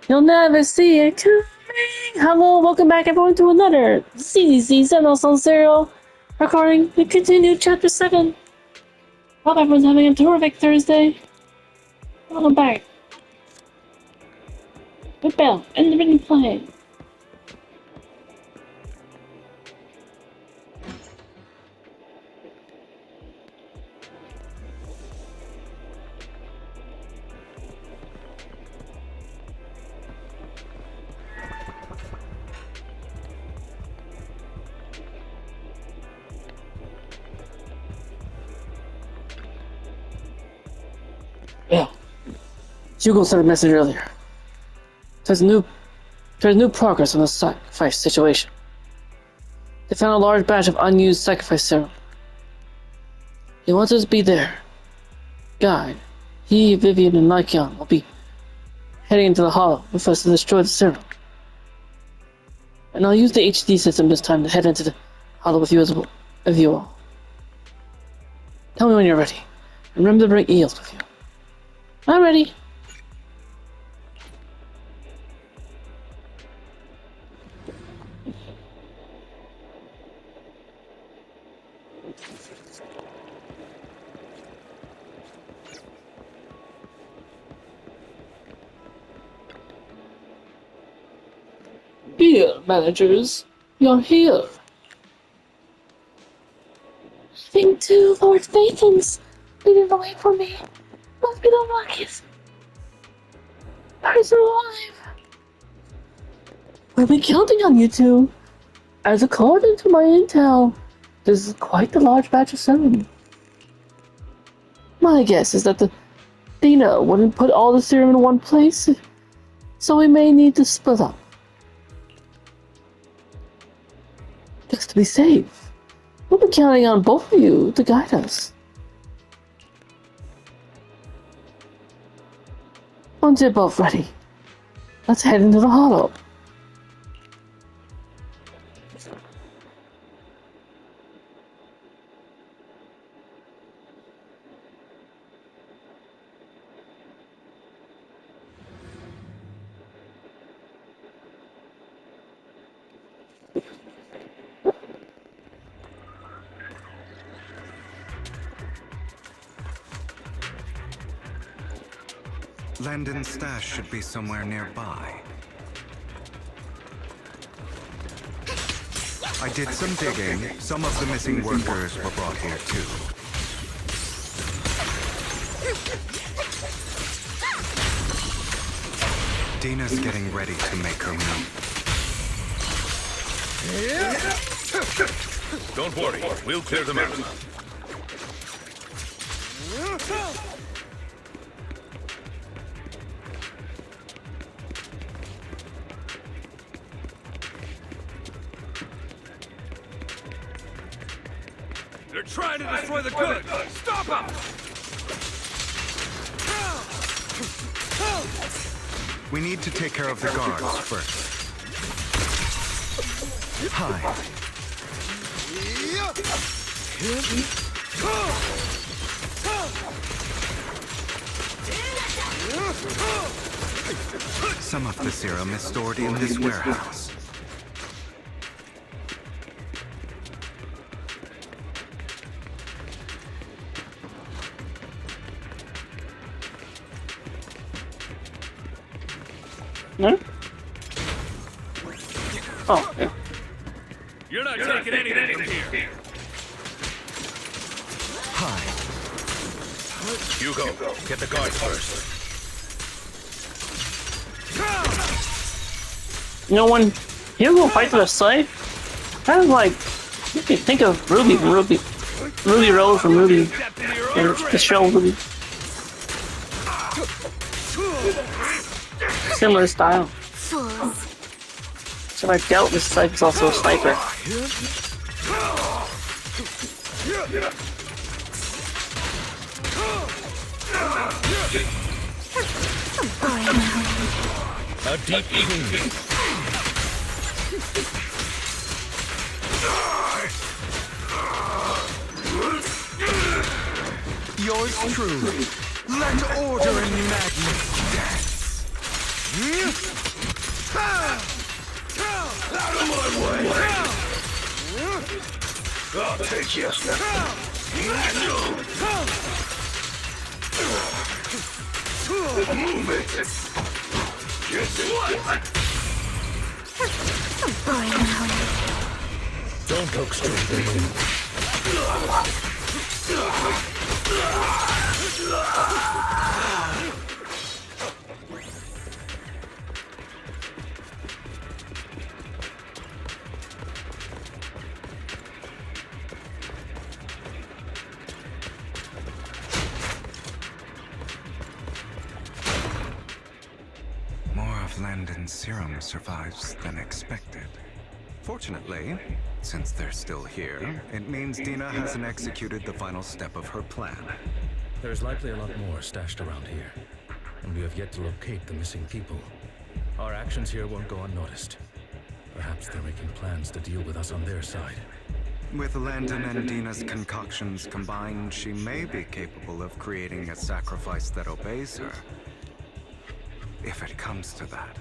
You'll never see it coming. Hello, welcome back everyone to another Zzz Zenless Zone Zero recording. We continue chapter 7. Hope everyone's having a terrific Thursday. Welcome back. Good bell, and the written play. Yeah. Hugo sent a message earlier. There's new progress on the sacrifice situation. They found a large batch of unused sacrifice serum. He wants us to be there. Guide. He, Vivian, and Lycion will be heading into the hollow with us to destroy the serum. And I'll use the HD system this time to head into the hollow with you all. Tell me when you're ready. Remember to bring eels with you. I'm ready. Beer managers, you're here. I think too, Lord Phaeton's leading the way for me. Must be the luckiest person alive. We'll be counting on you two. As according to my intel, this is quite a large batch of serum. My guess is that the Dina wouldn't put all the serum in one place, so we may need to split up. Just to be safe, we'll be counting on both of you to guide us. Once you're both ready, let's head into the hollow. Landon's stash should be somewhere nearby. I did some digging. Some of the missing workers were brought here too. Dina's getting ready to make her move. Don't worry, we'll clear them out. They're trying to destroy the goods! Stop them! We need to take care of the guards first. Hi. Some of the serum is stored in this warehouse. No? Oh, yeah. You're not taking anything from here! Hi. Hugo, get the guards first. You know, when Hugo fights with a scythe, kind of like, you can think of Ruby Rose from Ruby, or the show Ruby. Similar style. So my dealt with scythe is also a sniper. A deep clean. Yours truly. Let order and madness dance. Out of my way! I'll take you. Move it. Just what? Don't talk straight, baby. More of Landon's serum survives than expected. Fortunately, since they're still here, it means Dina hasn't executed the final step of her plan. There's likely a lot more stashed around here, and we have yet to locate the missing people. Our actions here won't go unnoticed. Perhaps they're making plans to deal with us on their side. With Landon and Dina's concoctions combined, she may be capable of creating a sacrifice that obeys her. If it comes to that,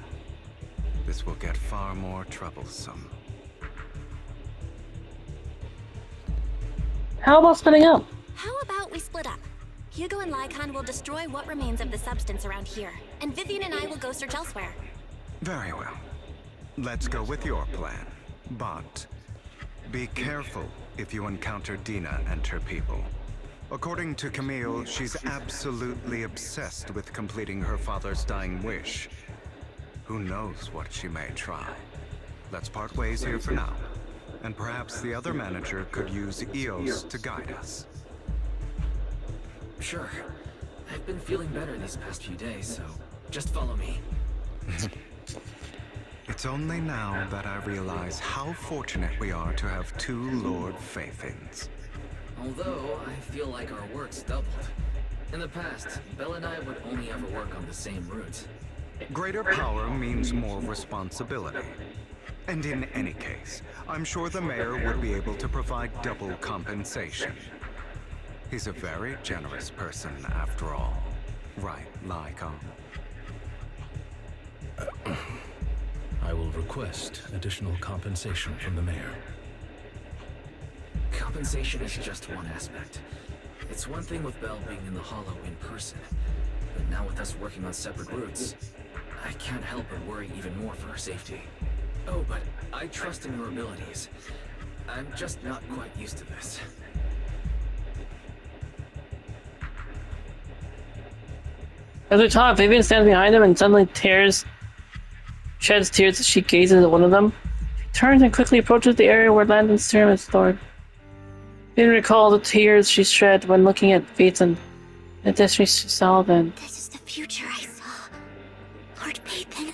this will get far more troublesome. How about splitting up? How about we split up? Hugo and Lycon will destroy what remains of the substance around here, and Vivian and I will go search elsewhere. Very well. Let's go with your plan. But be careful if you encounter Dina and her people. According to Camille, she's absolutely obsessed with completing her father's dying wish. Who knows what she may try? Let's part ways here for now. And perhaps the other manager could use EOS to guide us. Sure. I've been feeling better these past few days, so just follow me. It's only now that I realize how fortunate we are to have two Lord Faithins. Although, I feel like our work's doubled. In the past, Belle and I would only ever work on the same route. Greater power means more responsibility. And in any case, I'm sure the mayor would be able to provide double compensation. He's a very generous person, after all. Right, Lycon? I will request additional compensation from the mayor. Compensation is just one aspect. It's one thing with Belle being in the Hollow in person, but now with us working on separate routes, I can't help but worry even more for her safety. Oh, but I trust in your abilities. I'm just not quite used to this. As we talk, Vivian stands behind him and suddenly sheds tears as she gazes at one of them. She turns and quickly approaches the area where Landon's serum is stored. Vivian recalls the tears she shed when looking at Fates and the destiny she saw then. This is the future I saw. Lord Pathan.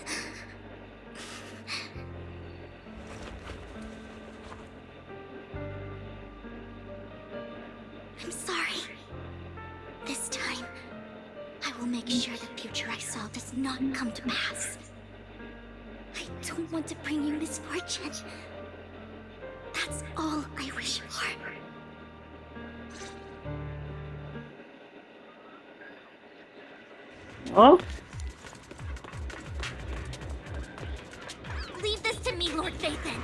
I'm sorry. This time, I will make sure the future I saw does not come to pass. I don't want to bring you misfortune. That's all I wish for. Oh? Leave this to me, Lord Dathan.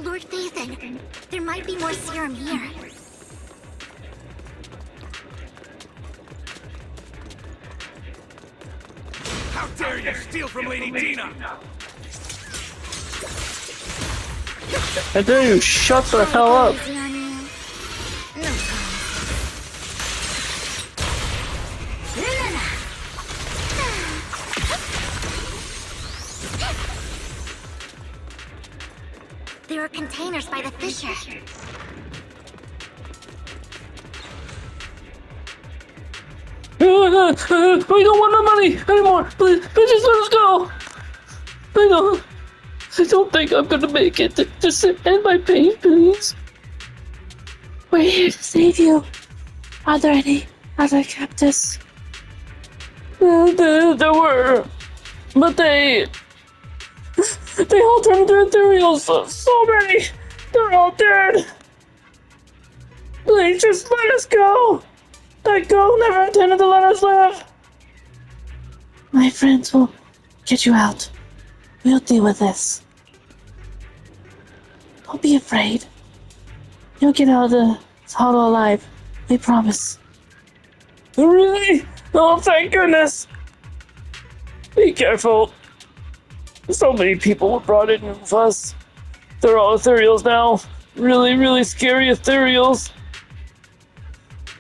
Lord Dathan, there might be more serum here. How dare you steal from Lady Dina? I dare you shut the hell up. There are containers by the fissure. We don't want the money anymore. Please just let us go. I don't think I'm gonna make it. Just end my pain, please. We're here to save you. Are there any other captives? There were, but they all turned into ethereals. So many. They're all dead. Please just let us go. That girl never intended to let us live. My friends will get you out. We'll deal with this. Don't be afraid. You'll get out of the hollow alive. We promise. Really? Oh, thank goodness. Be careful. So many people were brought in with us. They're all ethereals now. Really scary ethereals.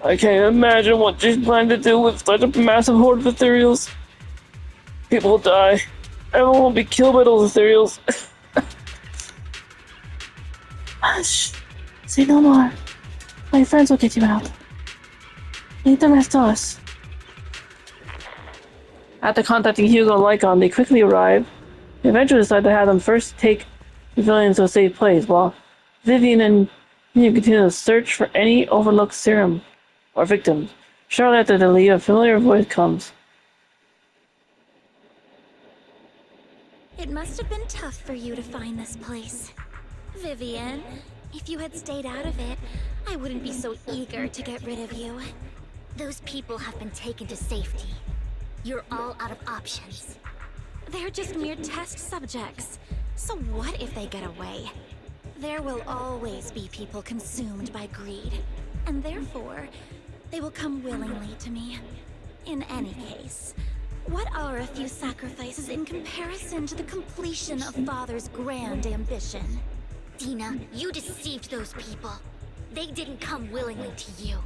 I can't imagine what she's planning to do with such a massive horde of ethereals. People will die. Everyone will be killed by those ethereals. Hush. Say no more. My friends will get you out. Leave the rest to us. After contacting Hugo and Lycon, they quickly arrive. They eventually decide to have them first take the villains to a safe place, while Vivian and you continue to search for any overlooked serum or victims. Shortly after they leave, a familiar voice comes. It must have been tough for you to find this place. Vivian, if you had stayed out of it, I wouldn't be so eager to get rid of you. Those people have been taken to safety. You're all out of options. They're just mere test subjects. So what if they get away? There will always be people consumed by greed, and therefore, they will come willingly to me. In any case, what are a few sacrifices in comparison to the completion of Father's grand ambition? Dina, you deceived those people. They didn't come willingly to you.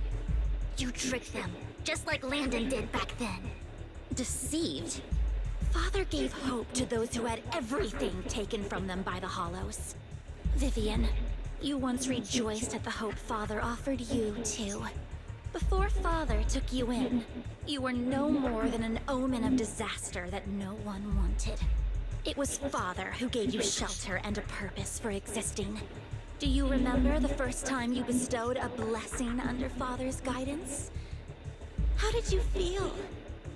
You tricked them, just like Landon did back then. Deceived? Father gave hope to those who had everything taken from them by the Hollows. Vivian, you once rejoiced at the hope Father offered you, too. Before Father took you in, you were no more than an omen of disaster that no one wanted. It was Father who gave you shelter and a purpose for existing. Do you remember the first time you bestowed a blessing under Father's guidance? How did you feel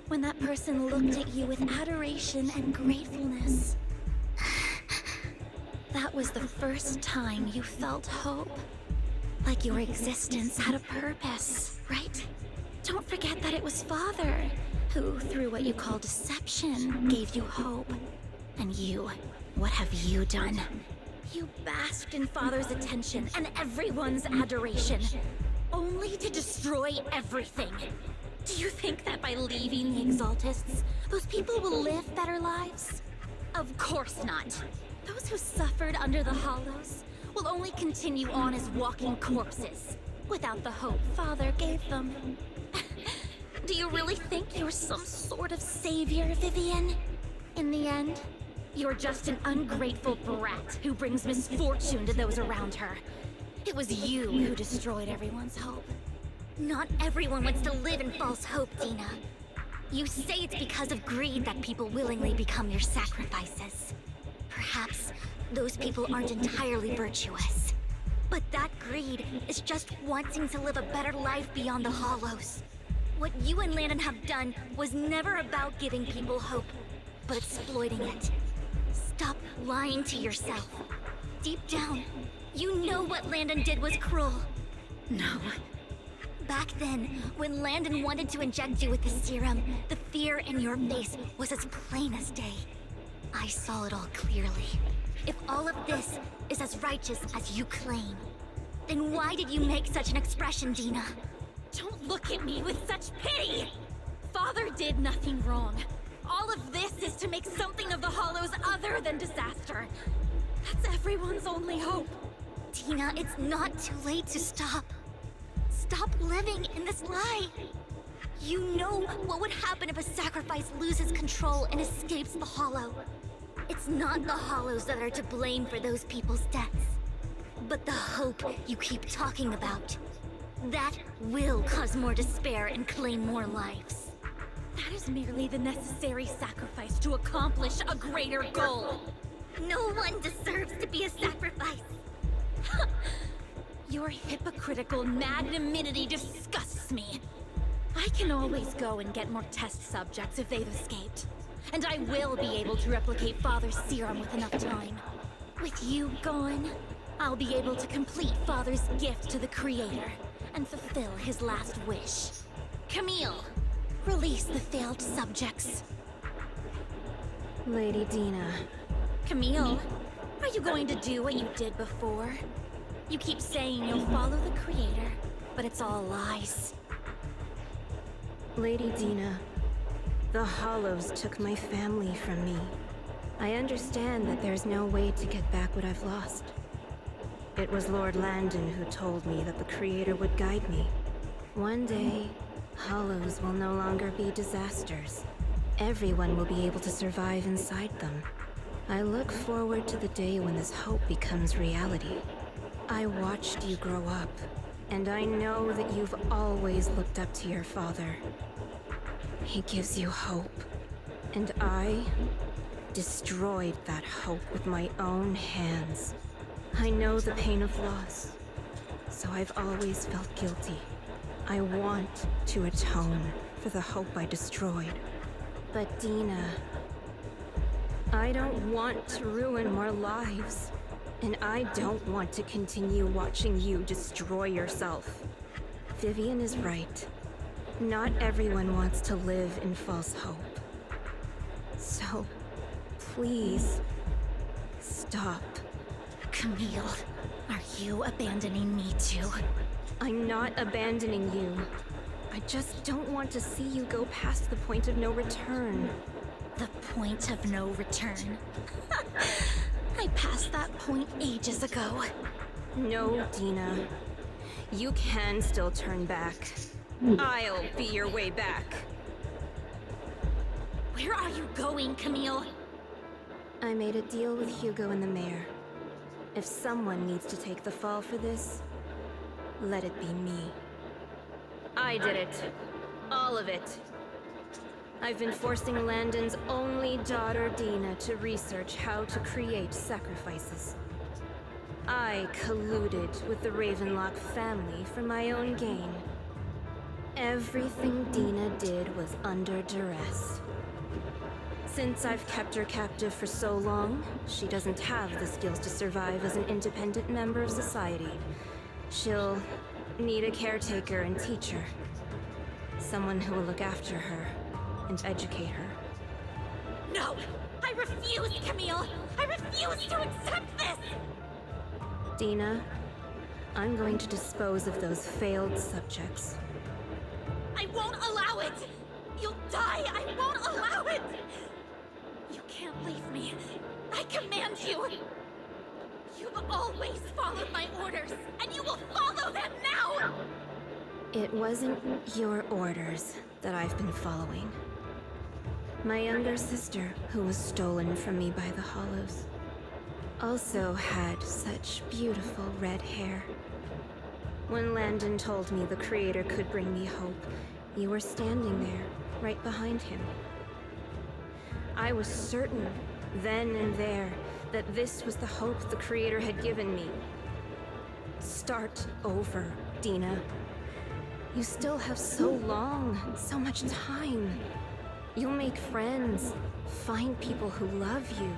when that person looked at you with adoration and gratefulness? That was the first time you felt hope. Like your existence had a purpose, right? Don't forget that it was Father who, through what you call deception, gave you hope. And you, what have you done? You basked in Father's attention and everyone's adoration, only to destroy everything. Do you think that by leaving the Exaltists, those people will live better lives? Of course not. Those who suffered under the Hollows will only continue on as walking corpses, without the hope Father gave them. Do you really think you're some sort of savior, Vivian? In the end, you're just an ungrateful brat who brings misfortune to those around her. It was you who destroyed everyone's hope. Not everyone wants to live in false hope, Dina. You say it's because of greed that people willingly become your sacrifices. Perhaps those people aren't entirely virtuous. But that greed is just wanting to live a better life beyond the Hollows. What you and Landon have done was never about giving people hope, but exploiting it. Stop lying to yourself. Deep down, you know what Landon did was cruel. No. Back then, when Landon wanted to inject you with the serum, the fear in your face was as plain as day. I saw it all clearly. If all of this is as righteous as you claim, then why did you make such an expression, Dina? Don't look at me with such pity! Father did nothing wrong. All of this is to make something of the Hollows other than disaster. That's everyone's only hope. Dina, it's not too late to stop. Stop living in this lie. You know what would happen if a sacrifice loses control and escapes the Hollow. It's not the Hollows that are to blame for those people's deaths, but the hope you keep talking about. That will cause more despair and claim more lives. That is merely the necessary sacrifice to accomplish a greater goal. No one deserves to be a sacrifice. Your hypocritical magnanimity disgusts me. I can always go and get more test subjects if they've escaped. And I will be able to replicate Father's serum with enough time. With you gone, I'll be able to complete Father's gift to the Creator and fulfill his last wish. Camille, release the failed subjects. Lady Dina. Camille, are you going to do what you did before? You keep saying you'll follow the Creator, but it's all lies. Lady Dina, the Hollows took my family from me. I understand that there's no way to get back what I've lost. It was Lord Landon who told me that the Creator would guide me. One day, Hollows will no longer be disasters. Everyone will be able to survive inside them. I look forward to the day when this hope becomes reality. I watched you grow up, and I know that you've always looked up to your father. He gives you hope, and I destroyed that hope with my own hands. I know the pain of loss, so I've always felt guilty. I want to atone for the hope I destroyed. But Dina, I don't want to ruin more lives. And I don't want to continue watching you destroy yourself. Vivian is right. Not everyone wants to live in false hope. So, please, stop. Camille, are you abandoning me too? I'm not abandoning you. I just don't want to see you go past the point of no return. The point of no return? I passed that point ages ago. No, Dina. You can still turn back. I'll be your way back. Where are you going, Camille? I made a deal with Hugo and the mayor. If someone needs to take the fall for this, let it be me. I did it. All of it. I've been forcing Landon's only daughter, Dina, to research how to create sacrifices. I colluded with the Ravenlock family for my own gain. Everything Dina did was under duress. Since I've kept her captive for so long, she doesn't have the skills to survive as an independent member of society. She'll need a caretaker and teacher. Someone who will look after her and educate her. No! I refuse, Camille! I refuse to accept this! Dina, I'm going to dispose of those failed subjects. I won't allow it! You'll die! I won't allow it! You can't leave me. I command you! You've always followed my orders, and you will follow them now! It wasn't your orders that I've been following. My younger sister, who was stolen from me by the Hollows, also had such beautiful red hair. When Landon told me the Creator could bring me hope, you were standing there, right behind him. I was certain, then and there, that this was the hope the Creator had given me. Start over, Dina. You still have so long, so much time. You'll make friends, find people who love you,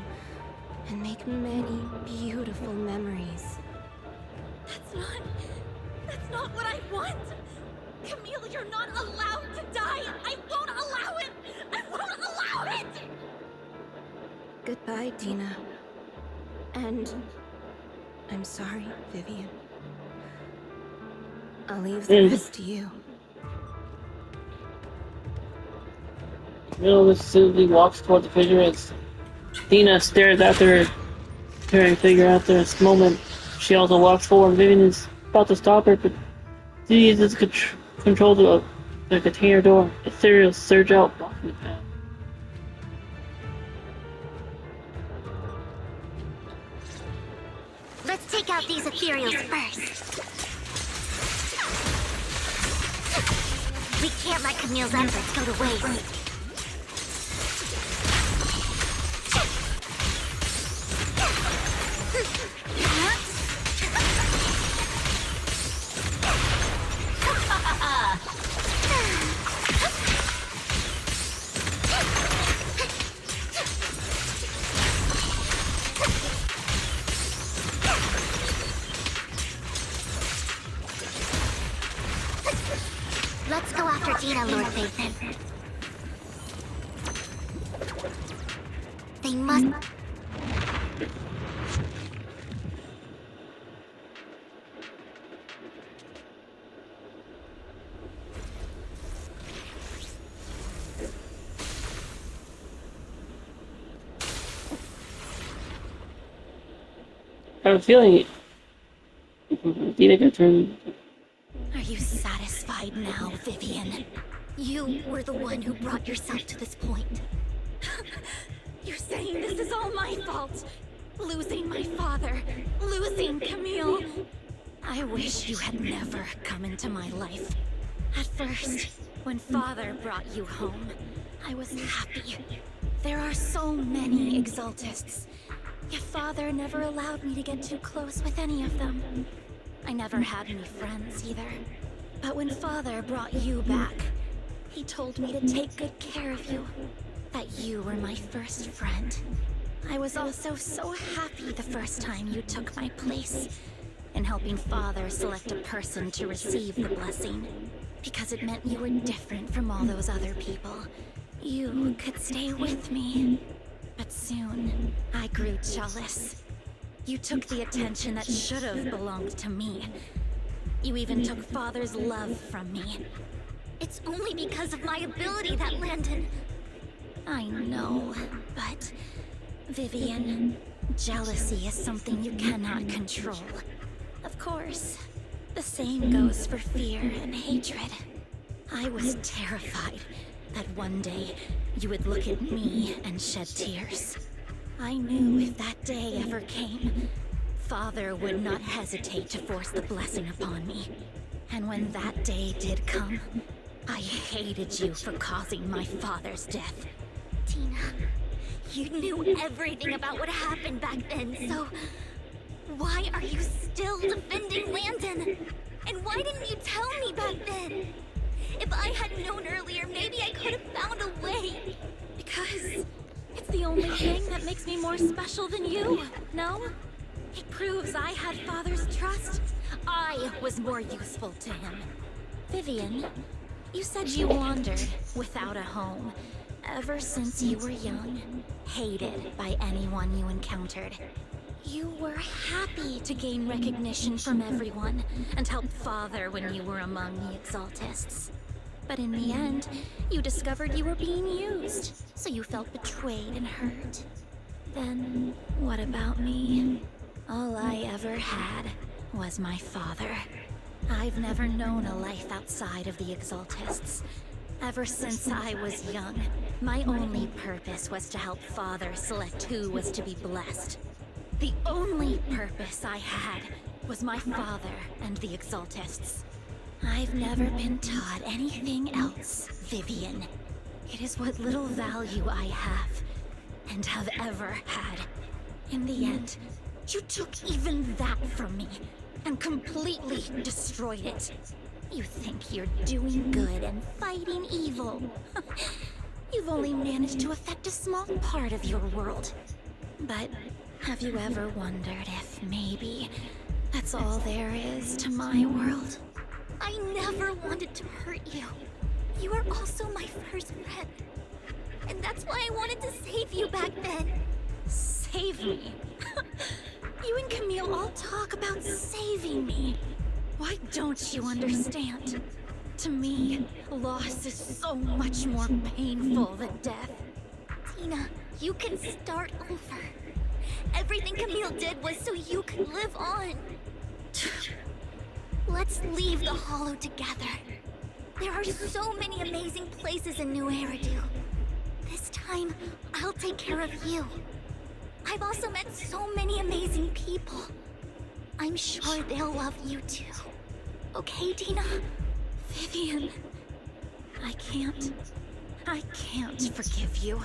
and make many beautiful memories. That's not what I want! Camille, you're not allowed to die! I won't allow it! I won't allow it! Goodbye, Dina. And I'm sorry, Vivian. I'll leave the rest to you. Camille lucidly walks toward the refrigerators. Dina stares after her, trying to figure out this moment. She also walks forward. Vivian is about to stop her, but she uses control the container door. Ethereals surge out, blocking the path. Let's take out these ethereals first. We can't let Camille's efforts go to waste. They must... I have a feeling Dina could turn. Are you satisfied now, Vivian? You were the one who brought yourself to this point. You're saying this is all my fault? Losing my father, losing Camille. I wish you had never come into my life. At first, when father brought you home, I was happy. There are so many Exaltists. Yet father never allowed me to get too close with any of them. I never had any friends either. But when father brought you back, he told me to take good care of you. That you were my first friend. I was also so happy the first time you took my place in helping father select a person to receive the blessing. Because it meant you were different from all those other people. You could stay with me. But soon, I grew jealous. You took the attention that should have belonged to me. You even took father's love from me. It's only because of my ability that Landon... I know, but... Vivian, jealousy is something you cannot control. Of course, the same goes for fear and hatred. I was terrified that one day you would look at me and shed tears. I knew if that day ever came, father would not hesitate to force the blessing upon me. And when that day did come, I hated you for causing my father's death. Tina, you knew everything about what happened back then, so... Why are you still defending Landon? And why didn't you tell me back then? If I had known earlier, maybe I could have found a way. Because it's the only thing that makes me more special than you, no? It proves I had father's trust. I was more useful to him. Vivian, you said you wandered without a home ever since you were young, hated by anyone you encountered. You were happy to gain recognition from everyone and help father when you were among the Exaltists. But in the end, you discovered you were being used, so you felt betrayed and hurt. Then, what about me? All I ever had was my father. I've never known a life outside of the Exaltists. Ever since I was young, my only purpose was to help father select who was to be blessed. The only purpose I had was my father and the Exaltists. I've never been taught anything else, Vivian. It is what little value I have, and have ever had. In the end, you took even that from me, and completely destroyed it. You think you're doing good and fighting evil. You've only managed to affect a small part of your world. But have you ever wondered if maybe that's all there is to my world? I never wanted to hurt you. You were also my first friend. And that's why I wanted to save you back then. Save me? You and Camille all talk about saving me. Why don't you understand? To me, loss is so much more painful than death. Tina, you can start over. Everything Camille did was so you could live on. Let's leave the Hollow together. There are so many amazing places in New Eridu. This time, I'll take care of you. I've also met so many amazing people. I'm sure they'll love you too. Okay, Tina? Vivian, I can't forgive you.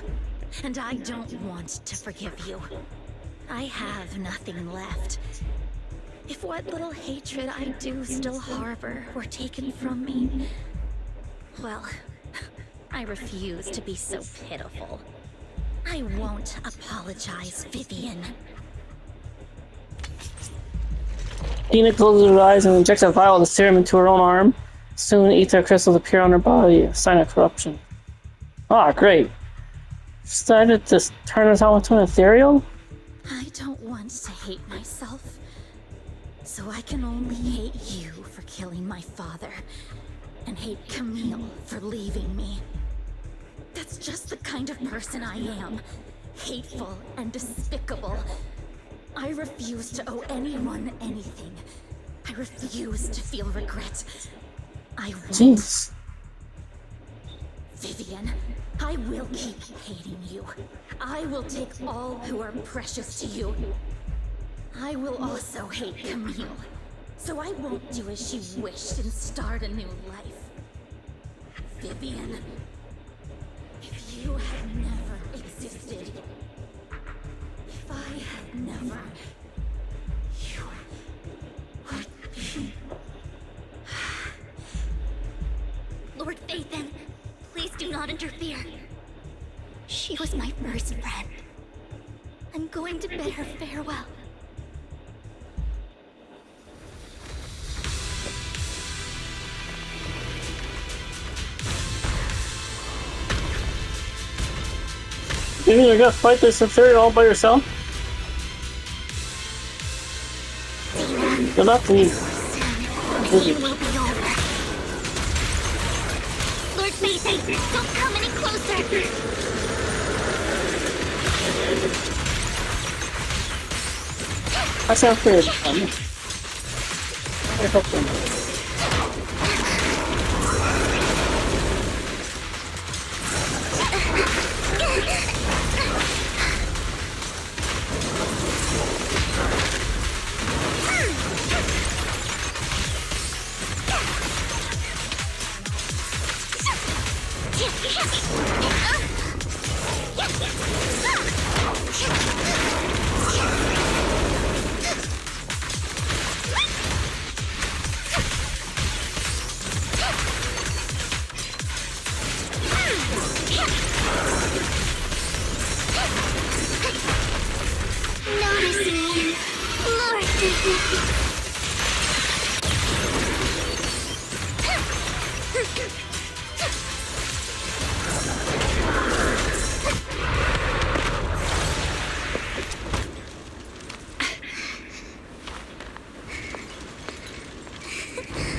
And I don't want to forgive you. I have nothing left. If what little hatred I do still harbor were taken from me, well, I refuse to be so pitiful. I won't apologize, Vivian. Dina closes her eyes and injects a vial of the serum into her own arm. Soon, ether crystals appear on her body, a sign of corruption. Ah, great. Decided to turn us all into an ethereal? I don't want to hate myself. So I can only hate you for killing my father. And hate Camille for leaving me. That's just the kind of person I am. Hateful and despicable. I refuse to owe anyone anything. I refuse to feel regret. I won't. Jeez. Vivian, I will keep hating you. I will take all who are precious to you. I will also hate Camille. So I won't do as she wished and start a new life. Vivian, if you had never existed, if I had never, you would be... Lord Phaethon, please do not interfere. She was my first friend. I'm going to bid her farewell. You mean you're gonna fight this ethereal all by yourself? Good luck to you. It will be over. Lord Phaethon, don't come any closer! That sounds good. I hope so. Notice me, Lord Phaethon.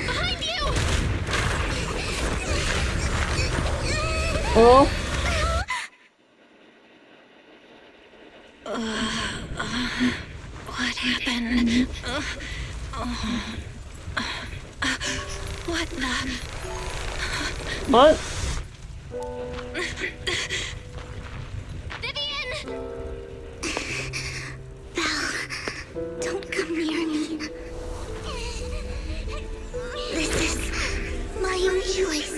Behind you! Oh? What happened? What the? What? Vivian! Belle, don't come near me. This is my own choice.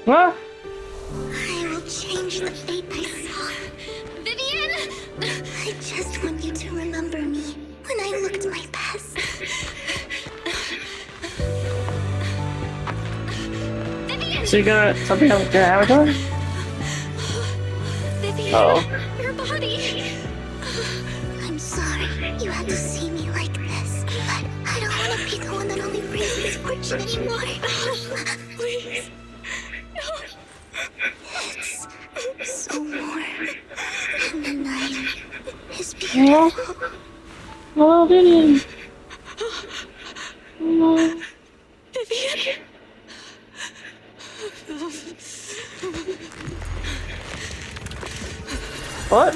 What? I will change the fate I saw. Vivian! I just want you to remember me when I looked my best. Vivian! So you got something on your avatar? Vivian! Uh-oh. Your body! I'm sorry you had to see me like this, but I don't want to be the one that only brings misfortune anymore. Please. It's so warm, and the night is beautiful. Oh, Vivian. Oh. Vivian. What?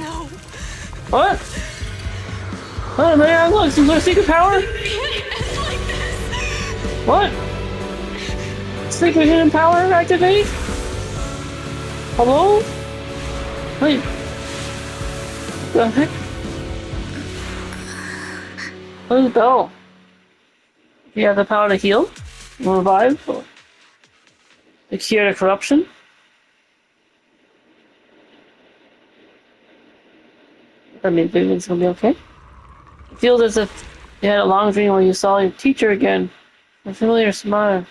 What? Oh man, look, is there a secret power? What? Secret hidden power activate? Hello? Wait. The heck? What is Belle? Do you have the power to heal? Revive? Or to cure the corruption? I mean, Vivian's gonna be okay. It feels as if you had a long dream where you saw your teacher again. A familiar smile,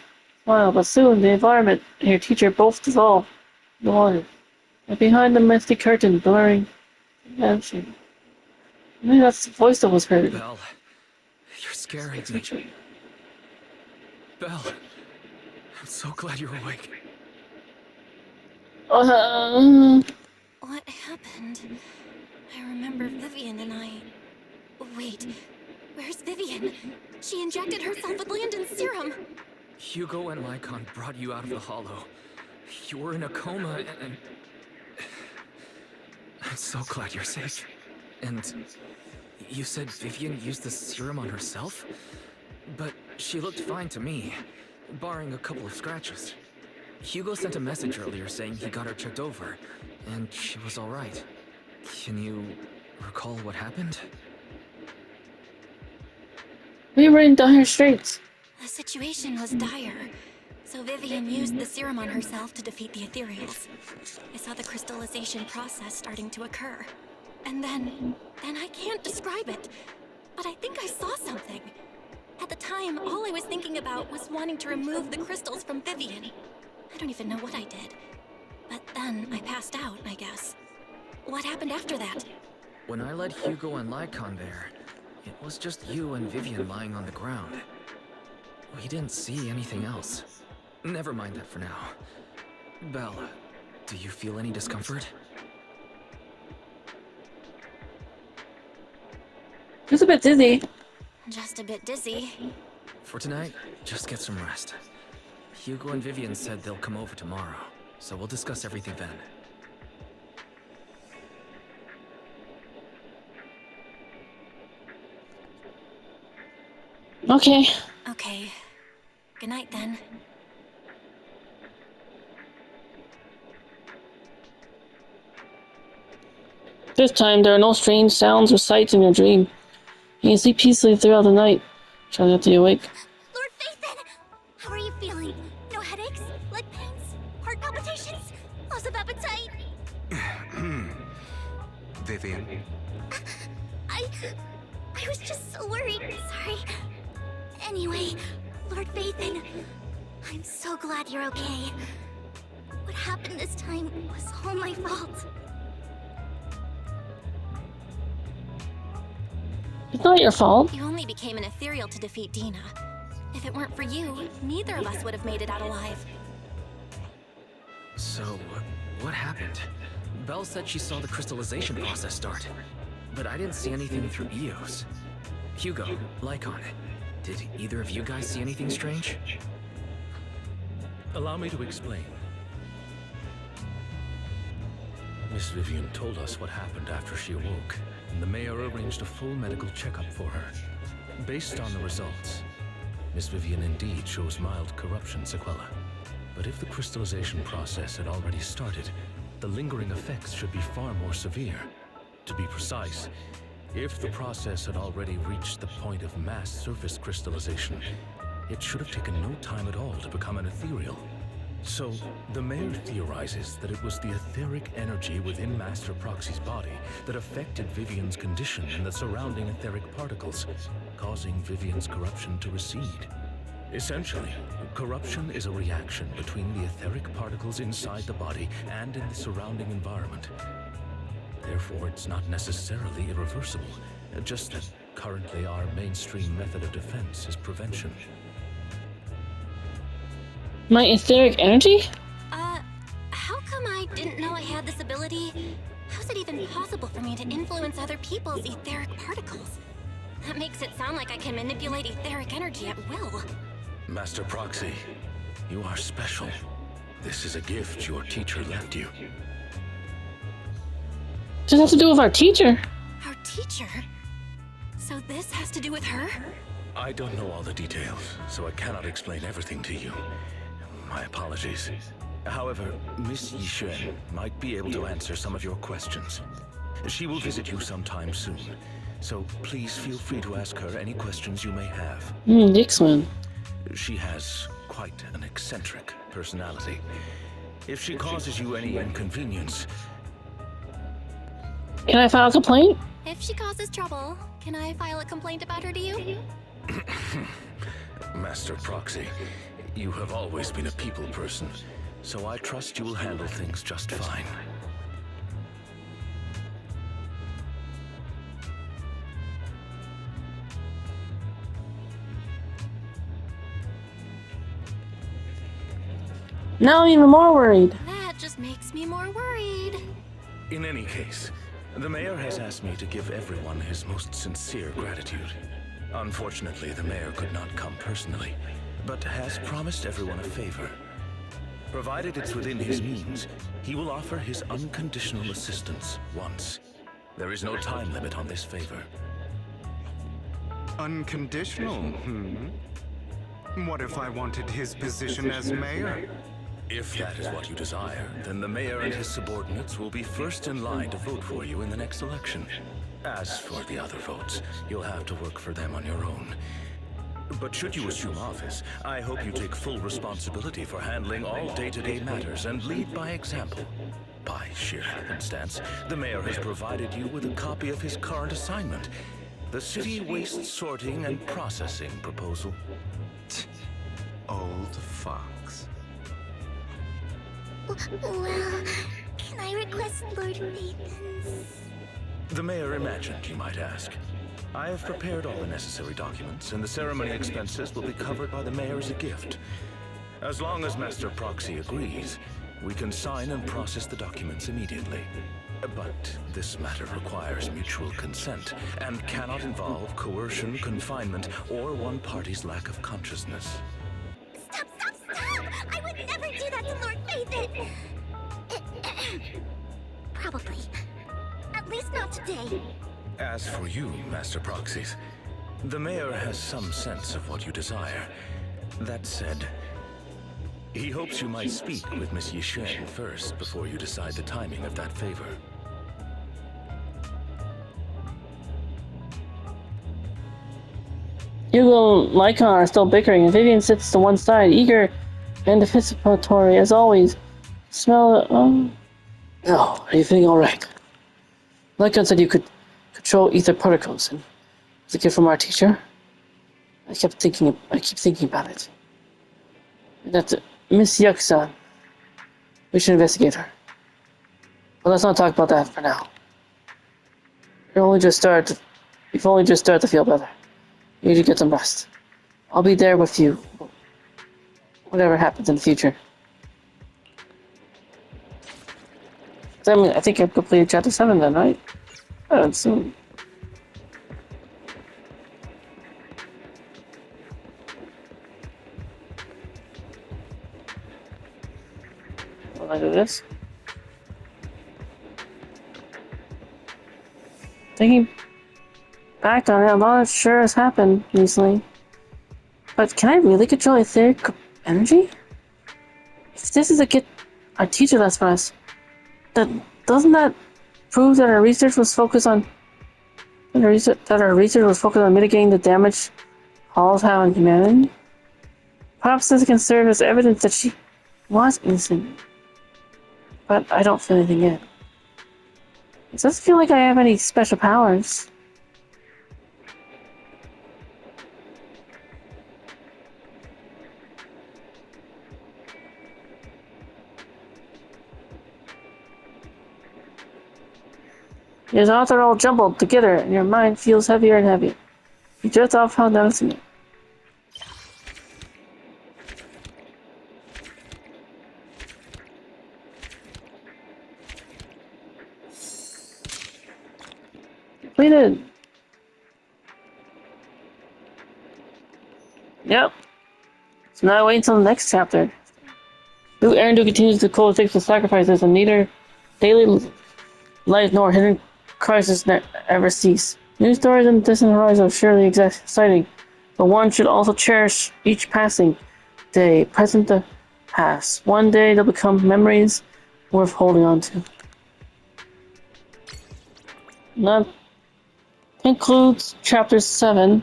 but soon the environment and your teacher both dissolve in the water. And behind the misty curtain, blurring, vanishing. Maybe that's the voice that was heard. Belle, you're scaring me. Belle, I'm so glad you're awake. What happened? I remember Vivian and I... Wait, where's Vivian? She injected herself with Landon's serum. Hugo and Lycon brought you out of the hollow. You were in a coma and... I'm so glad you're safe. And you said Vivian used the serum on herself? But she looked fine to me, barring a couple of scratches. Hugo sent a message earlier saying he got her checked over, and she was alright. Can you recall what happened? We were in dire straits. The situation was dire, so Vivian used the serum on herself to defeat the ethereals. I saw the crystallization process starting to occur. And then I can't describe it, but I think I saw something. At the time, all I was thinking about was wanting to remove the crystals from Vivian. I don't even know what I did. But then I passed out, I guess. What happened after that? When I led Hugo and Lycon there, it was just you and Vivian lying on the ground. We didn't see anything else. Never mind that for now. Belle, do you feel any discomfort? Just a bit dizzy. Just a bit dizzy. For tonight, just get some rest. Hugo and Vivian said they'll come over tomorrow, so we'll discuss everything then. Okay. Okay. Good night then. This time, there are no strange sounds or sights in your dream. You can sleep peacefully throughout the night. Try not to be awake. Lord Phaethon! How are you feeling? No headaches? Leg pains? Heart palpitations? Loss of appetite? Vivian, I was just so worried. Sorry. Anyway, Lord Phaethon, I'm so glad you're okay. What happened this time was all my fault. It's not your fault. You only became an ethereal to defeat Dina. If it weren't for you, neither of us would have made it out alive. So, what happened? Belle said she saw the crystallization process start, but I didn't see anything through EOS. Hugo, Lycon, did either of you guys see anything strange? Allow me to explain. Miss Vivian told us what happened after she awoke, and the mayor arranged a full medical checkup for her. Based on the results, Miss Vivian indeed shows mild corruption sequela. But if the crystallization process had already started, the lingering effects should be far more severe. To be precise, if the process had already reached the point of mass surface crystallization, it should have taken no time at all to become an ethereal. So, the mayor theorizes that it was the etheric energy within Master Proxy's body that affected Vivian's condition and the surrounding etheric particles, causing Vivian's corruption to recede. Essentially, corruption is a reaction between the etheric particles inside the body and in the surrounding environment. Therefore, it's not necessarily irreversible, just that currently our mainstream method of defense is prevention. My etheric energy? How come I didn't know I had this ability? How's it even possible for me to influence other people's etheric particles? That makes it sound like I can manipulate etheric energy at will. Master Proxy, you are special. This is a gift your teacher left you. Just has to do with our teacher. Our teacher? So this has to do with her? I don't know all the details, so I cannot explain everything to you. My apologies. However, Miss Yixuan might be able to answer some of your questions. She will visit you sometime soon, so please feel free to ask her any questions you may have. Yixuan. She has quite an eccentric personality. If she causes you any inconvenience... Can I file a complaint? If she causes trouble, can I file a complaint about her to you? Master Proxy, you have always been a people person, so I trust you will handle things just fine. Now I'm even more worried. That just makes me more worried. In any case, the mayor has asked me to give everyone his most sincere gratitude. Unfortunately, the mayor could not come personally, but has promised everyone a favor. Provided it's within his means, he will offer his unconditional assistance once. There is no time limit on this favor. Unconditional, What if I wanted his position as mayor? If that is what you desire, then the mayor and his subordinates will be first in line to vote for you in the next election. As for the other votes, you'll have to work for them on your own. But should you assume office, I hope you take full responsibility for handling all day-to-day matters and lead by example. By sheer happenstance, the mayor has provided you with a copy of his current assignment, the City Waste Sorting and Processing proposal. Old fox. Well, can I request Lord Nathan's? The mayor imagined you might ask. I have prepared all the necessary documents, and the ceremony expenses will be covered by the mayor as a gift. As long as Master Proxy agrees, we can sign and process the documents immediately. But this matter requires mutual consent, and cannot involve coercion, confinement, or one party's lack of consciousness. Stop! I would never do that to Lord Nathan! Probably. At least not today. As for you, Master Proxies, the mayor has some sense of what you desire. That said, he hopes you might speak with Miss Yishen first before you decide the timing of that favor. Hugo and Lycon are still bickering, and Vivian sits to one side, eager and anticipatory as always. Smell. No, are you feeling alright? Lycon said you could control ether particles, and it's a gift from our teacher. I keep thinking about it. And that's Miss Yuxan. We should investigate her. But let's not talk about that for now. We've only just started to feel better. You need to get some rest. I'll be there with you. Whatever happens in the future. I mean, I think I've completed chapter 7 then, right? Soon. Will I do this? Thinking back on it, a lot sure has happened recently. But can I really control etheric energy? If this is a get our teacher left for us, then doesn't that prove that our research was focused on mitigating the damage Halls have on humanity? Perhaps this can serve as evidence that she was innocent. But I don't feel anything yet. It doesn't feel like I have any special powers. Your thoughts are all jumbled together, and your mind feels heavier and heavier. You drift off without noticing it. Completed. Yep. So now I wait until the next chapter. New Erindu continues to coexist with sacrifices, and neither daily life nor hidden crisis ever cease. New stories in the distant horizon are surely exciting, but one should also cherish each passing day, present to past. One day they'll become memories worth holding on to. That concludes chapter 7.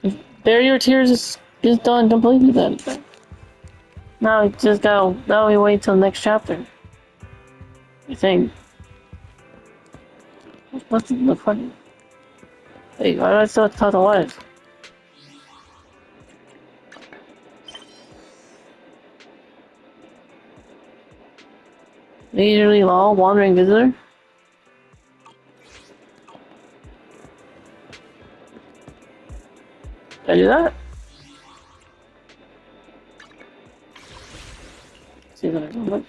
If Bury Your Tears is done completely then. Now we wait till the next chapter. I think. What's the funny? Hey, why do I still talk to what? Leisurely law, wandering visitor. Did I do that? See what I do.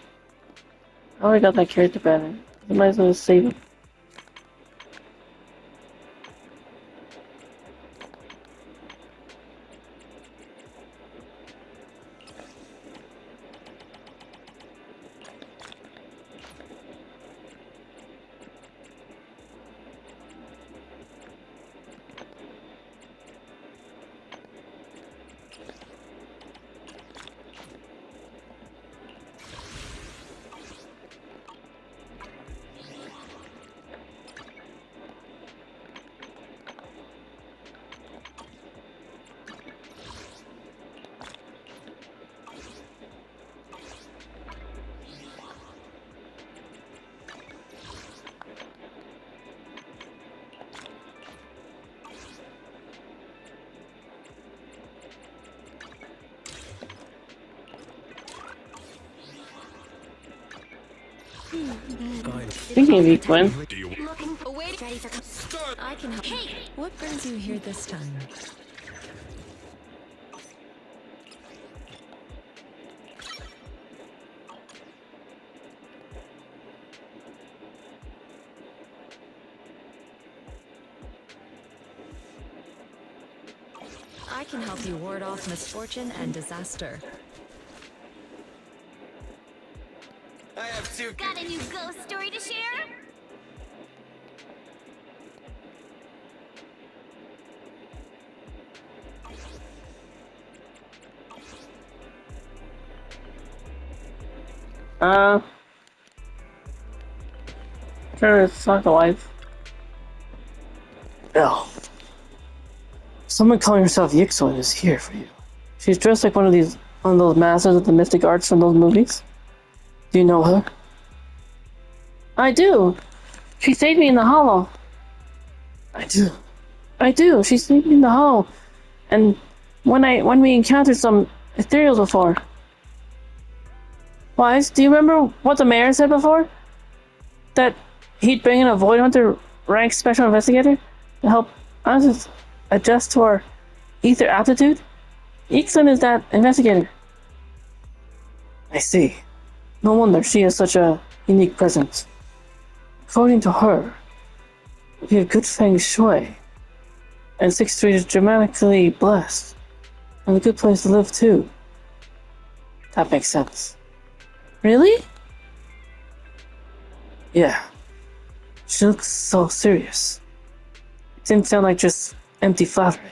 I already got that character banner. I might as well save it. Speaking of Equin, Ready for I can help. Hey! What brings you here this time? I can help you ward off misfortune and disaster. I have two. Got a new ghost story to share? trying to suck the life. Bill. Someone calling herself Yixoin is here for you. She's dressed like one of those masters of the mystic arts from those movies. Do you know her? I do. She saved me in the hollow. I do. She saved me in the hollow. And when we encountered some ethereals before. Wise, do you remember what the mayor said before? That he'd bring in a Void Hunter rank special investigator to help us adjust to our ether aptitude? Ixon is that investigator. I see. No wonder she has such a unique presence. According to her, we have good feng shui, and 6th Street is dramatically blessed, and a good place to live too. That makes sense. Really? Yeah. She looks so serious. It didn't sound like just empty flattery.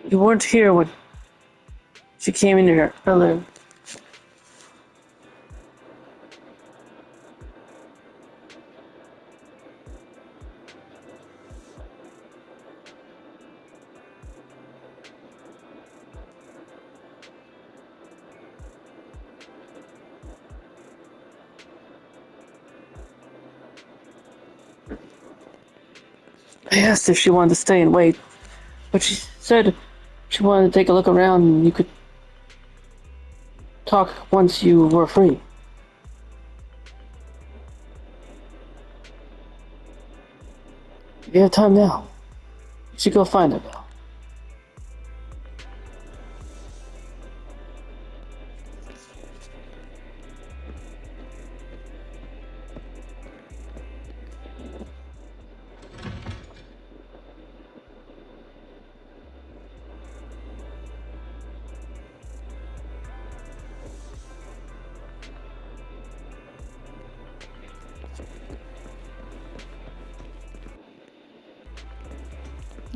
You weren't here when she came in here earlier. I asked if she wanted to stay and wait, but she said she wanted to take a look around and you could talk once you were free. You have time now. You should go find her, Bill.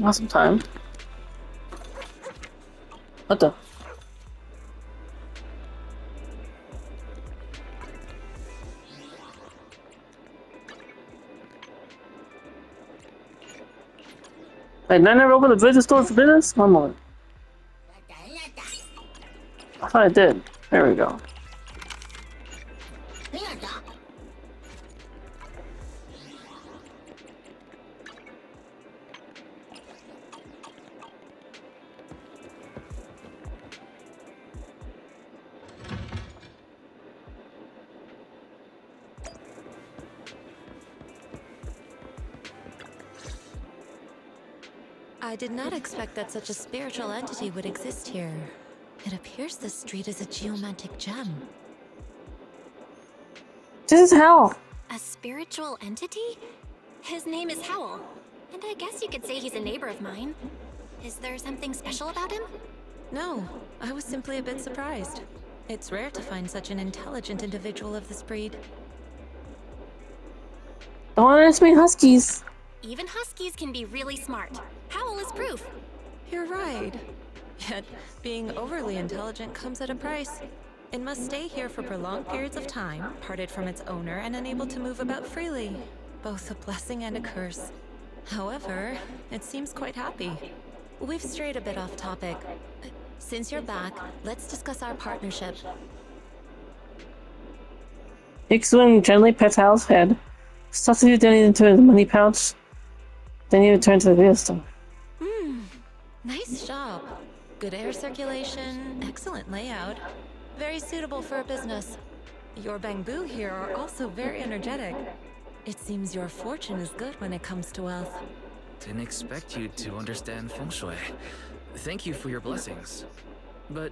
Awesome time. What the? Wait, did I never open the vision store for business? One moment. I thought I did. There we go. I did not expect that such a spiritual entity would exist here. It appears this street is a geomantic gem. This is hell. A spiritual entity? His name is Howl, and I guess you could say he's a neighbor of mine. Is there something special about him? No, I was simply a bit surprised. It's rare to find such an intelligent individual of this breed. Don't underestimate huskies. Even huskies can be really smart. Howl is proof. You're right. Yet, being overly intelligent comes at a price. It must stay here for prolonged periods of time, parted from its owner and unable to move about freely. Both a blessing and a curse. However, it seems quite happy. We've strayed a bit off topic. Since you're back, let's discuss our partnership. Ixwin gently pets Hal's head, stuffs it into his money pouch, then he returns to the real store. Nice job. Good air circulation, excellent layout. Very suitable for a business. Your bamboo here are also very energetic. It seems your fortune is good when it comes to wealth. Didn't expect you to understand feng shui. Thank you for your blessings. But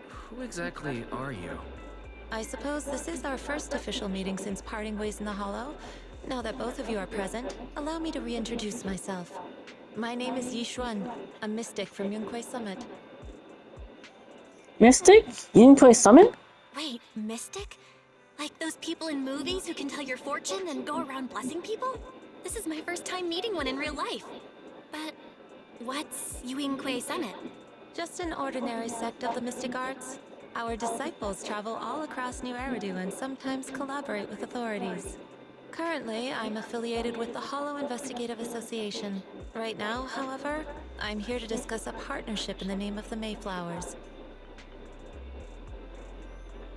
who exactly are you? I suppose this is our first official meeting since parting ways in the Hollow. Now that both of you are present, allow me to reintroduce myself. My name is Yishuan, a mystic from Yunquei Summit. Mystic? Yunquei Summit? Wait, mystic? Like those people in movies who can tell your fortune and go around blessing people? This is my first time meeting one in real life. But what's Yunquei Summit? Just an ordinary sect of the mystic arts. Our disciples travel all across New Eridu and sometimes collaborate with authorities. Currently, I'm affiliated with the Hollow Investigative Association. Right now, however, I'm here to discuss a partnership in the name of the Mayflowers.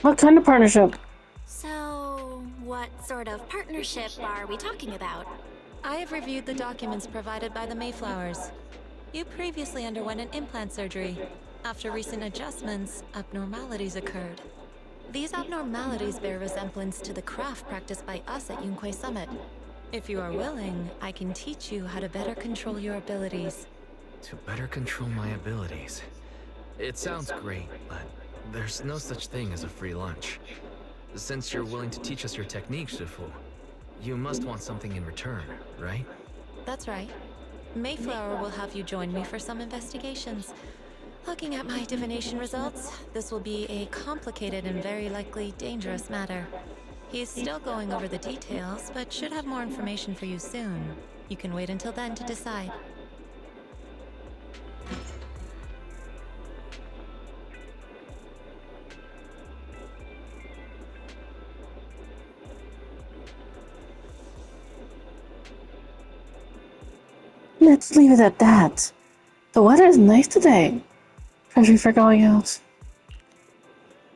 What kind of partnership? So, what sort of partnership are we talking about? I have reviewed the documents provided by the Mayflowers. You previously underwent an implant surgery. After recent adjustments, abnormalities occurred. These abnormalities bear resemblance to the craft practiced by us at Yunquei Summit. If you are willing, I can teach you how to better control your abilities. To better control my abilities. It sounds great, but there's no such thing as a free lunch. Since you're willing to teach us your techniques, Shifu, you must want something in return, right? That's right. Mayflower will have you join me for some investigations. Looking at my divination results, this will be a complicated and very likely dangerous matter. He's still going over the details, but should have more information for you soon. You can wait until then to decide. Let's leave it at that. The weather is nice today. Perfect for going out.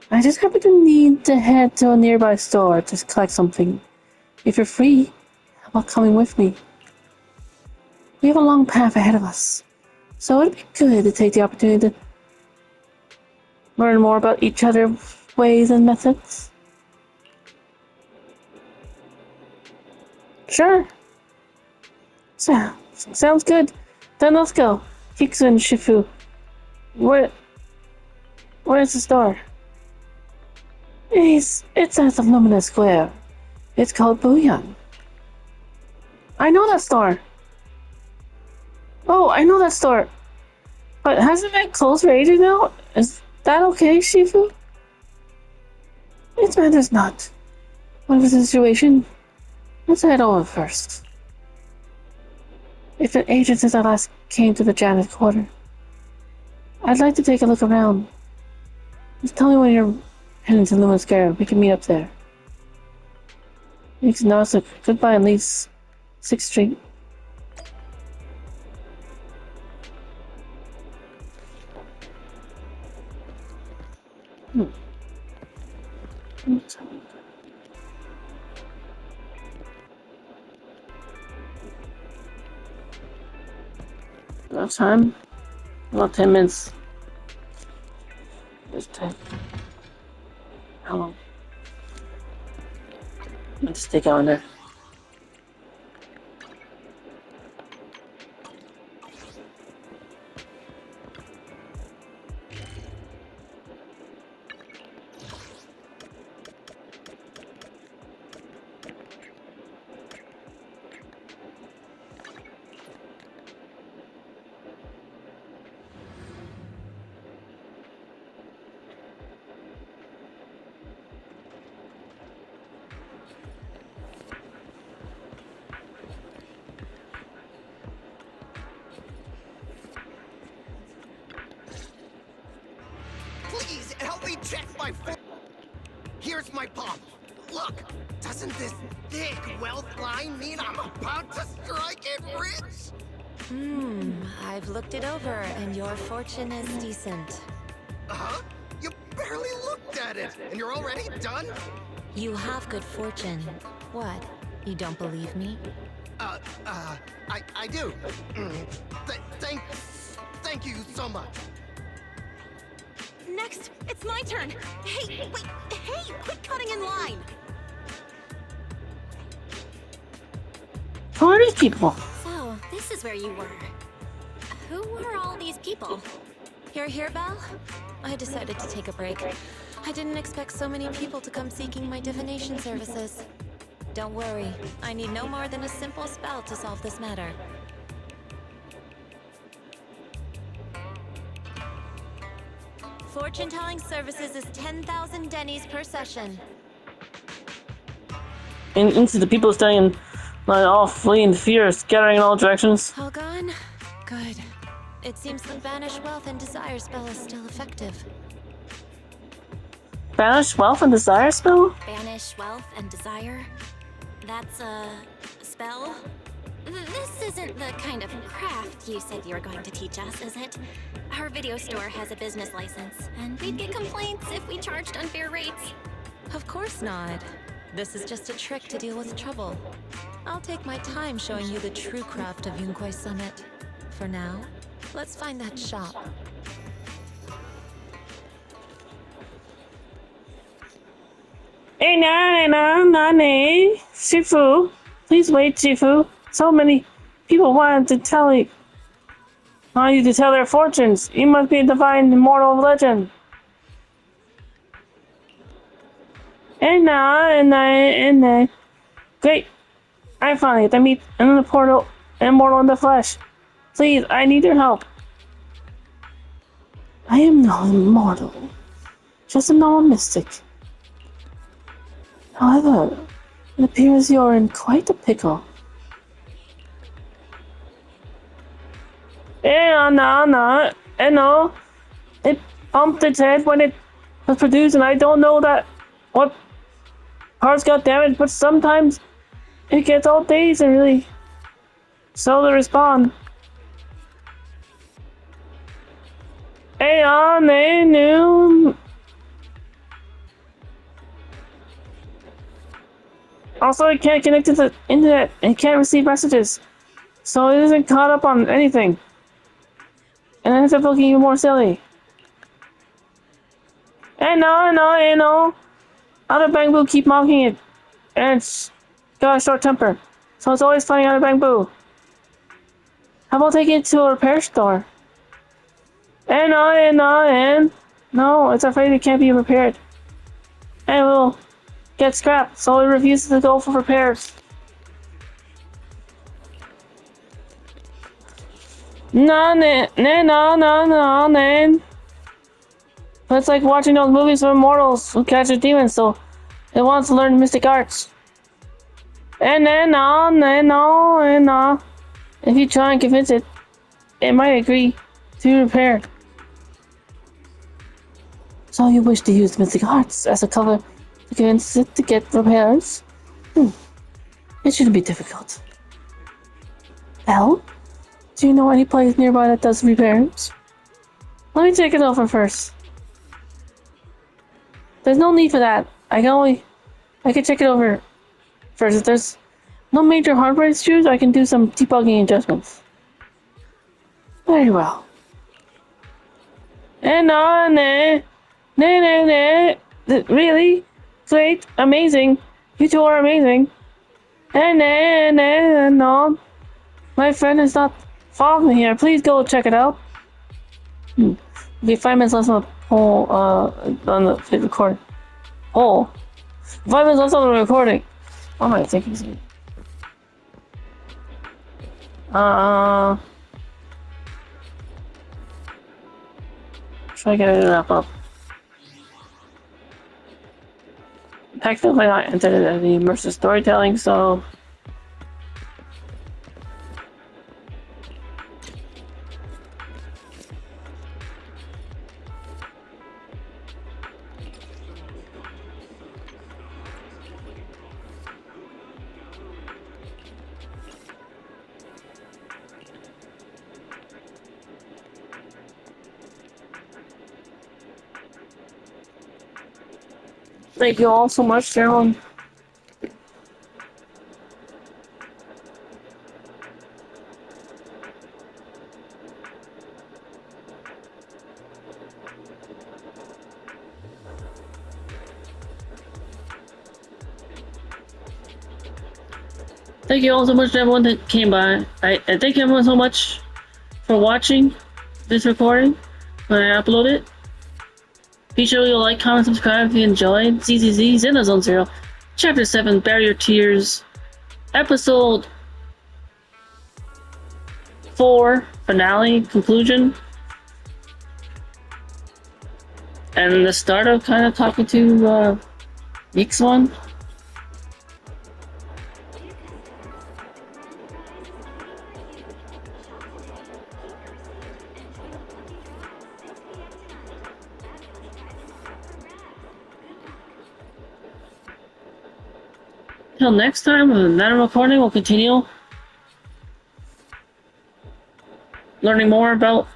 I just happen to need to head to a nearby store to collect something. If you're free, how about coming with me? We have a long path ahead of us, so it'd be good to take the opportunity to learn more about each other's ways and methods. Sure. Sounds good. Then let's go. Kiksu and Shifu. Where's the store? It's at the Luminous Square. It's called Booyang. I know that store. Oh, I know that store. But hasn't it been closed for ages now? Is that okay, Shifu? It matters not. Whatever the situation, let's head over first. It's been ages since I last came to the Janet's quarter. I'd like to take a look around. Just tell me when you're heading to Luminous Square. We can meet up there. You can now say goodbye and leave 6th Street. Enough time? About 10 minutes. Just 10. How long? Let's stick on there. check my Here's my palm. Look, doesn't this thick wealth line mean I'm about to strike it rich? I've looked it over, and your fortune is decent. Huh? You barely looked at it, and you're already done? You have good fortune. What? You don't believe me? I do. Thank you so much. Next, it's my turn. Hey, wait, hey, quit cutting in line. Who are these people? So, this is where you were. Who were all these people? You're here, Belle? I decided to take a break. I didn't expect so many people to come seeking my divination services. Don't worry, I need no more than a simple spell to solve this matter. Fortune-telling services is 10,000 dennies per session. And into the people standing, all fleeing fear, scattering in all directions. All gone? Good. It seems the Banish Wealth and Desire spell is still effective. Banish wealth and desire spell? Banish wealth and desire? That's a spell? This isn't the kind of craft you said you were going to teach us, is it? Our video store has a business license, and we'd get complaints if we charged unfair rates. Of course not. This is just a trick to deal with trouble. I'll take my time showing you the true craft of Yunquai Summit. For now, let's find that shop. Hey, Nani, Shifu. Please wait, Shifu. So many people wanted to tell you. Want you to tell their fortunes. You must be a divine immortal legend. And great. I finally get to meet in the portal, immortal in the flesh. Please, I need your help. I am no immortal, just a normal mystic. However, it appears you're in quite a pickle. No. It bumped its head when it was produced, and I don't know what parts got damaged, but sometimes it gets all dazed and really slow to respond. Also, it can't connect to the internet and can't receive messages, so it isn't caught up on anything. And it ends up looking even more silly. No. Other Bangbu keep mocking it, and it's got a short temper, so it's always fighting other Bangbu. How about taking it to a repair store? No, it's afraid it can't be repaired. And it will get scrapped, so it refuses to go for repairs. No. But it's like watching those movies of immortals who catch a demon, so it wants to learn mystic arts. No. If you try and convince it, it might agree to be repaired. So you wish to use mystic arts as a cover to convince it to get repairs? It shouldn't be difficult. Well, do you know any place nearby that does repairs? Let me check it over first. There's no need for that. I can check it over first. If there's no major hardware issues, I can do some debugging adjustments. Very well. Really? Great, amazing. You two are amazing. No. My friend is not following me here. Please go check it out. Be 5 minutes less on the poll, on the record. Poll. 5 minutes less on the recording. What am I thinking? Try to get it to wrap up. Technically not entered it as the immersive storytelling, so Thank you all so much, Carolyn. Thank you all so much to everyone that came by. I thank everyone so much for watching this recording when I upload it. Be sure to like, comment, subscribe if you enjoyed. Zzz Zenless Zone Zero, Chapter 7, Barrier Tears, Episode 4, Finale, Conclusion. And the start of kind of talking to Geeks one. Till next time, with another recording, we'll continue learning more about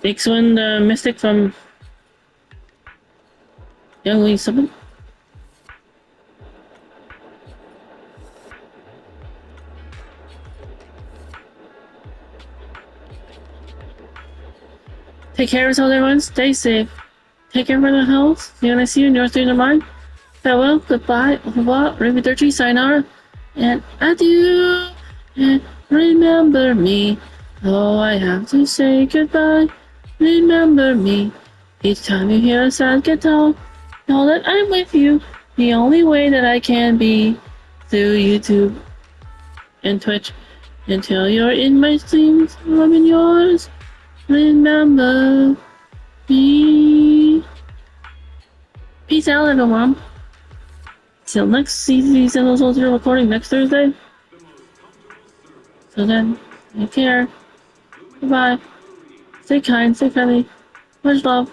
Ixwin, the mystic from Young League 7. Take care of yourselves, everyone. Stay safe. Take care of the health. See you when I see you in your state of mind. Farewell, goodbye, au revoir, arrivederci, sayonara, and adieu. And remember me. Oh, I have to say goodbye. Remember me. Each time you hear a sad guitar, know that I'm with you. The only way that I can be through YouTube and Twitch. Until you're in my streams, I'm in yours. Remember me. Peace out, everyone. Till next Zzz Zenless Zone Zero recording next Thursday. So then, take care. Goodbye. Stay kind, stay friendly. Much love.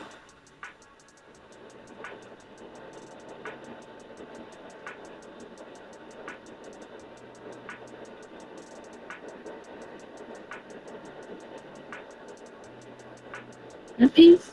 And peace.